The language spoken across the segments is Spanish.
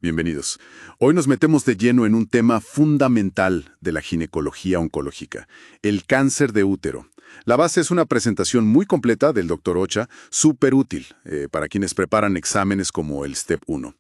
Bienvenidos. Hoy nos metemos de lleno en un tema fundamental de la ginecología oncológica, el cáncer de útero. La base es una presentación muy completa del Dr. Ocha, súper útil para quienes preparan exámenes como el STEP 1.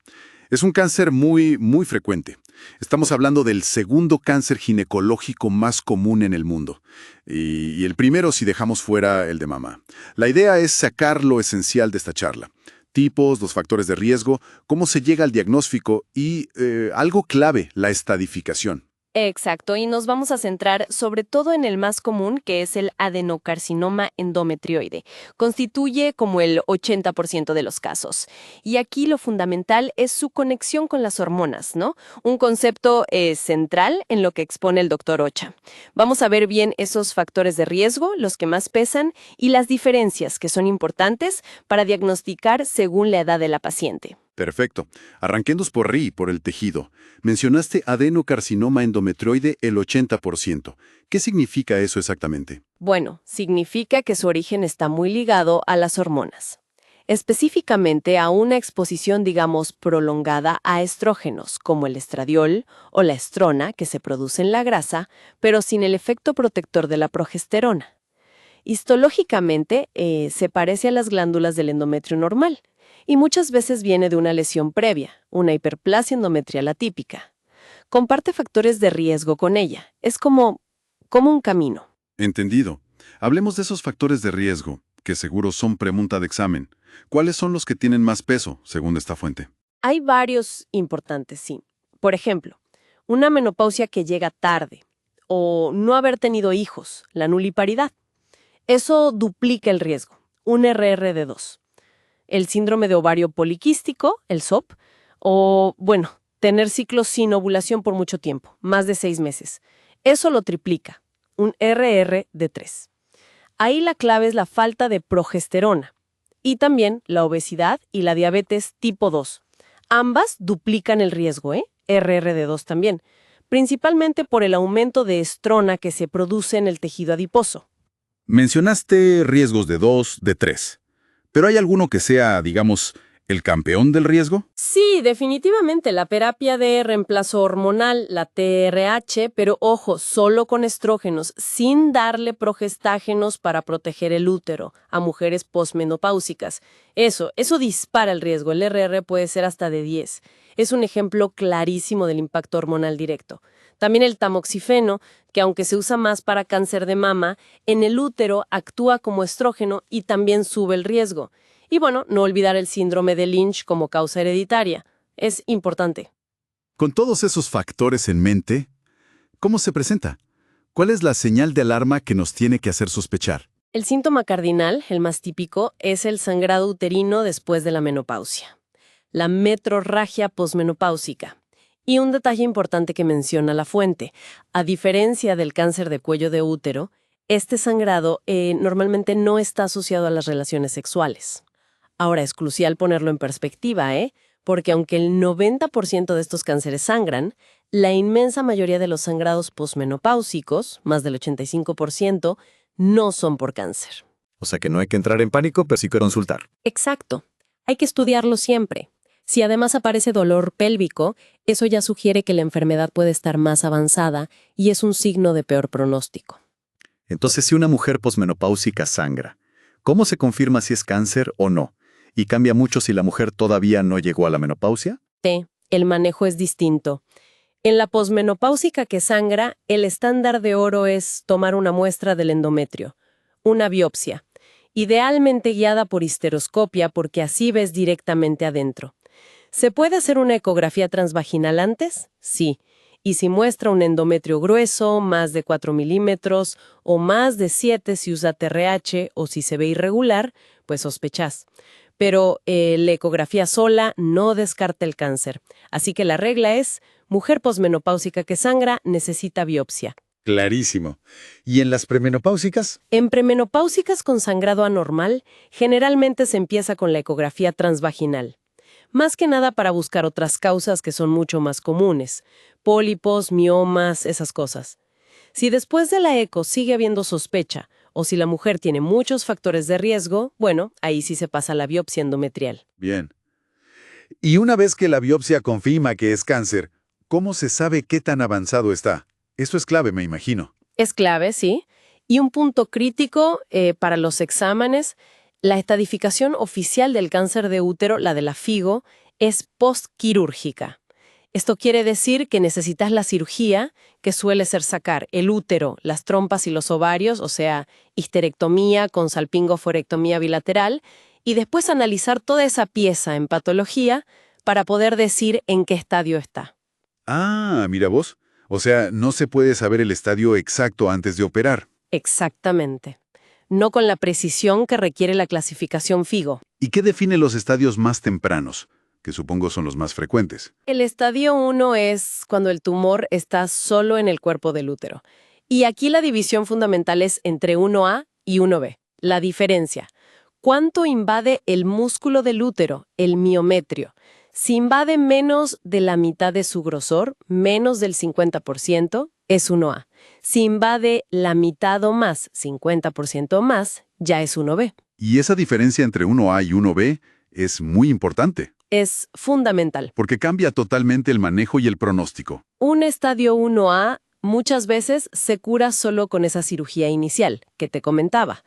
Es un cáncer muy frecuente. Estamos hablando del segundo cáncer ginecológico más común en el mundo. Y el primero si dejamos fuera el de mama. La idea es sacar lo esencial de esta charla. Tipos, los factores de riesgo, cómo se llega al diagnóstico y algo clave, la estadificación. Exacto, y nos vamos a centrar sobre todo en el más común, que es el adenocarcinoma endometrioide. Constituye como el 80% de los casos. Y aquí lo fundamental es su conexión con las hormonas, ¿no? Un concepto central en lo que expone el Dr. Ocha. Vamos a ver bien esos factores de riesgo, los que más pesan, y las diferencias que son importantes para diagnosticar según la edad de la paciente. Perfecto. Arranquemos por por el tejido. Mencionaste adenocarcinoma endometrioide el 80%. ¿Qué significa eso exactamente? Bueno, significa que su origen está muy ligado a las hormonas. Específicamente a una exposición, digamos, prolongada a estrógenos, como el estradiol o la estrona, que se produce en la grasa, pero sin el efecto protector de la progesterona. Histológicamente, se parece a las glándulas del endometrio normal, y muchas veces viene de una lesión previa, una hiperplasia endometrial atípica. Comparte factores de riesgo con ella. Es como un camino. Entendido. Hablemos de esos factores de riesgo, que seguro son pregunta de examen. ¿Cuáles son los que tienen más peso, según esta fuente? Hay varios importantes, sí. Por ejemplo, una menopausia que llega tarde o no haber tenido hijos, la nuliparidad. Eso duplica el riesgo, un RR de 2. El síndrome de ovario poliquístico, el SOP, o, bueno, tener ciclos sin ovulación por mucho tiempo, más de 6 meses. Eso lo triplica, un RR de 3. Ahí la clave es la falta de progesterona y también la obesidad y la diabetes tipo 2. Ambas duplican el riesgo, RR de 2 también, principalmente por el aumento de estrona que se produce en el tejido adiposo. Mencionaste riesgos de 2, de 3. ¿Pero hay alguno que sea, digamos, el campeón del riesgo? Sí, definitivamente la terapia de reemplazo hormonal, la TRH, pero ojo, solo con estrógenos, sin darle progestágenos para proteger el útero a mujeres posmenopáusicas. Eso dispara el riesgo. El RR puede ser hasta de 10. Es un ejemplo clarísimo del impacto hormonal directo. También el tamoxifeno, que aunque se usa más para cáncer de mama, en el útero actúa como estrógeno y también sube el riesgo. Y bueno, no olvidar el síndrome de Lynch como causa hereditaria. Es importante. Con todos esos factores en mente, ¿cómo se presenta? ¿Cuál es la señal de alarma que nos tiene que hacer sospechar? El síntoma cardinal, el más típico, es el sangrado uterino después de la menopausia. La metrorragia posmenopáusica. Y un detalle importante que menciona la fuente. A diferencia del cáncer de cuello de útero, este sangrado normalmente no está asociado a las relaciones sexuales. Ahora, es crucial ponerlo en perspectiva, porque aunque el 90% de estos cánceres sangran, la inmensa mayoría de los sangrados posmenopáusicos, más del 85%, no son por cáncer. O sea que no hay que entrar en pánico, pero sí que consultar. Exacto. Hay que estudiarlo siempre. Si además aparece dolor pélvico, eso ya sugiere que la enfermedad puede estar más avanzada y es un signo de peor pronóstico. Entonces, si una mujer posmenopáusica sangra, ¿cómo se confirma si es cáncer o no? ¿Y cambia mucho si la mujer todavía no llegó a la menopausia? El manejo es distinto. En la posmenopáusica que sangra, el estándar de oro es tomar una muestra del endometrio, una biopsia, idealmente guiada por histeroscopia porque así ves directamente adentro. ¿Se puede hacer una ecografía transvaginal antes? Sí. Y si muestra un endometrio grueso, más de 4 milímetros, o más de 7 si usa TRH o si se ve irregular, pues sospechás. Pero la ecografía sola no descarta el cáncer. Así que la regla es, mujer posmenopáusica que sangra necesita biopsia. Clarísimo. ¿Y en las premenopáusicas? En premenopáusicas con sangrado anormal, generalmente se empieza con la ecografía transvaginal. Más que nada para buscar otras causas que son mucho más comunes. Pólipos, miomas, esas cosas. Si después de la eco sigue habiendo sospecha, o si la mujer tiene muchos factores de riesgo, bueno, ahí sí se pasa la biopsia endometrial. Bien. Y una vez que la biopsia confirma que es cáncer, ¿cómo se sabe qué tan avanzado está? Eso es clave, me imagino. Es clave, sí. Y un punto crítico para los exámenes, la estadificación oficial del cáncer de útero, la de la FIGO, es postquirúrgica. Esto quiere decir que necesitas la cirugía, que suele ser sacar el útero, las trompas y los ovarios, o sea, histerectomía con salpingoforectomía bilateral, y después analizar toda esa pieza en patología para poder decir en qué estadio está. Ah, mira vos. O sea, no se puede saber el estadio exacto antes de operar. Exactamente. No con la precisión que requiere la clasificación FIGO. ¿Y qué define los estadios más tempranos? Que supongo son los más frecuentes. El estadio 1 es cuando el tumor está solo en el cuerpo del útero. Y aquí la división fundamental es entre 1A y 1B. La diferencia. ¿Cuánto invade el músculo del útero, el miometrio? Si invade menos de la mitad de su grosor, menos del 50%, es 1A. Si invade la mitad o más, 50% o más, ya es 1B. Y esa diferencia entre 1A y 1B es muy importante, Es fundamental. porque cambia totalmente el manejo y el pronóstico. Un estadio 1A muchas veces se cura solo con esa cirugía inicial que te comentaba.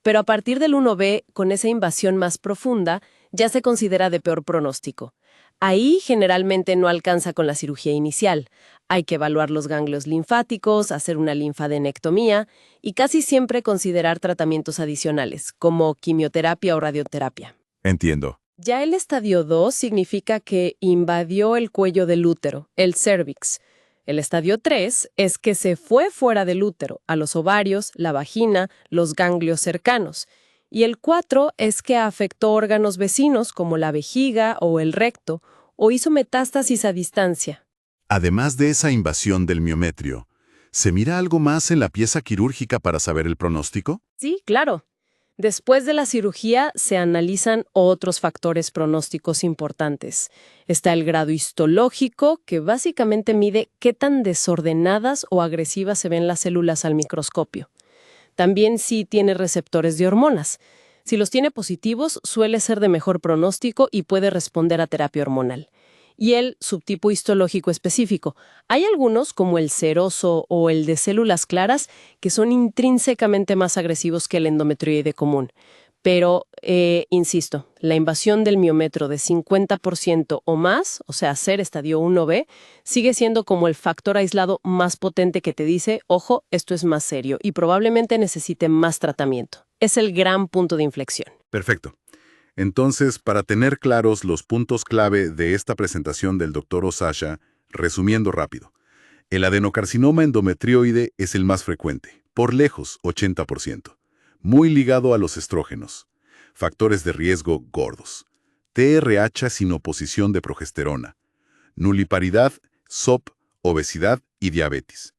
Pero a partir del 1B, con esa invasión más profunda, ya se considera de peor pronóstico. Ahí generalmente no alcanza con la cirugía inicial. Hay que evaluar los ganglios linfáticos, hacer una linfadenectomía y casi siempre considerar tratamientos adicionales, como quimioterapia o radioterapia. Entiendo. Ya el estadio 2 significa que invadió el cuello del útero, el cérvix. El estadio 3 es que se fue fuera del útero, a los ovarios, la vagina, los ganglios cercanos. Y el 4 es que afectó órganos vecinos como la vejiga o el recto, o hizo metástasis a distancia. Además de esa invasión del miometrio, ¿se mira algo más en la pieza quirúrgica para saber el pronóstico? Sí, claro. Después de la cirugía se analizan otros factores pronósticos importantes. Está el grado histológico, que básicamente mide qué tan desordenadas o agresivas se ven las células al microscopio. También si tiene receptores de hormonas. Si los tiene positivos, suele ser de mejor pronóstico y puede responder a terapia hormonal. Y el subtipo histológico específico. Hay algunos, como el seroso o el de células claras, que son intrínsecamente más agresivos que el endometrioide común. Pero, insisto, la invasión del miometrio de 50% o más, o sea, ser estadio 1B, sigue siendo como el factor aislado más potente que te dice, ojo, esto es más serio y probablemente necesite más tratamiento. Es el gran punto de inflexión. Perfecto. Entonces, para tener claros los puntos clave de esta presentación del Dr. Osasha, resumiendo rápido, el adenocarcinoma endometrioide es el más frecuente, por lejos, 80%, muy ligado a los estrógenos, factores de riesgo gordos, TRH sin oposición de progesterona, nuliparidad, SOP, obesidad y diabetes.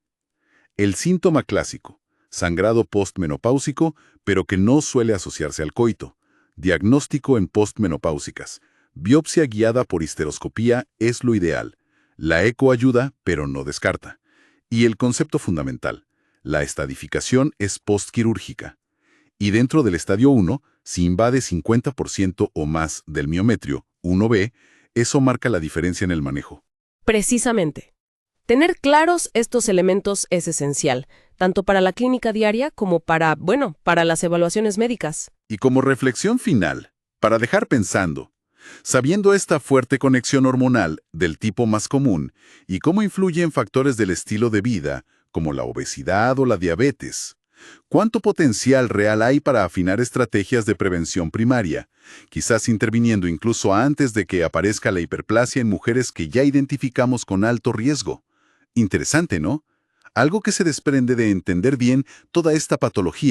El síntoma clásico, sangrado postmenopáusico, pero que no suele asociarse al coito. Diagnóstico en postmenopáusicas. Biopsia guiada por histeroscopía es lo ideal. La eco ayuda, pero no descarta. Y el concepto fundamental, la estadificación es postquirúrgica. Y dentro del estadio 1, si invade 50% o más del miometrio, 1B, eso marca la diferencia en el manejo. Precisamente. Tener claros estos elementos es esencial, tanto para la clínica diaria como para las evaluaciones médicas. Y como reflexión final, para dejar pensando, sabiendo esta fuerte conexión hormonal del tipo más común y cómo influye en factores del estilo de vida, como la obesidad o la diabetes, ¿cuánto potencial real hay para afinar estrategias de prevención primaria, quizás interviniendo incluso antes de que aparezca la hiperplasia en mujeres que ya identificamos con alto riesgo? Interesante, ¿no? Algo que se desprende de entender bien toda esta patología.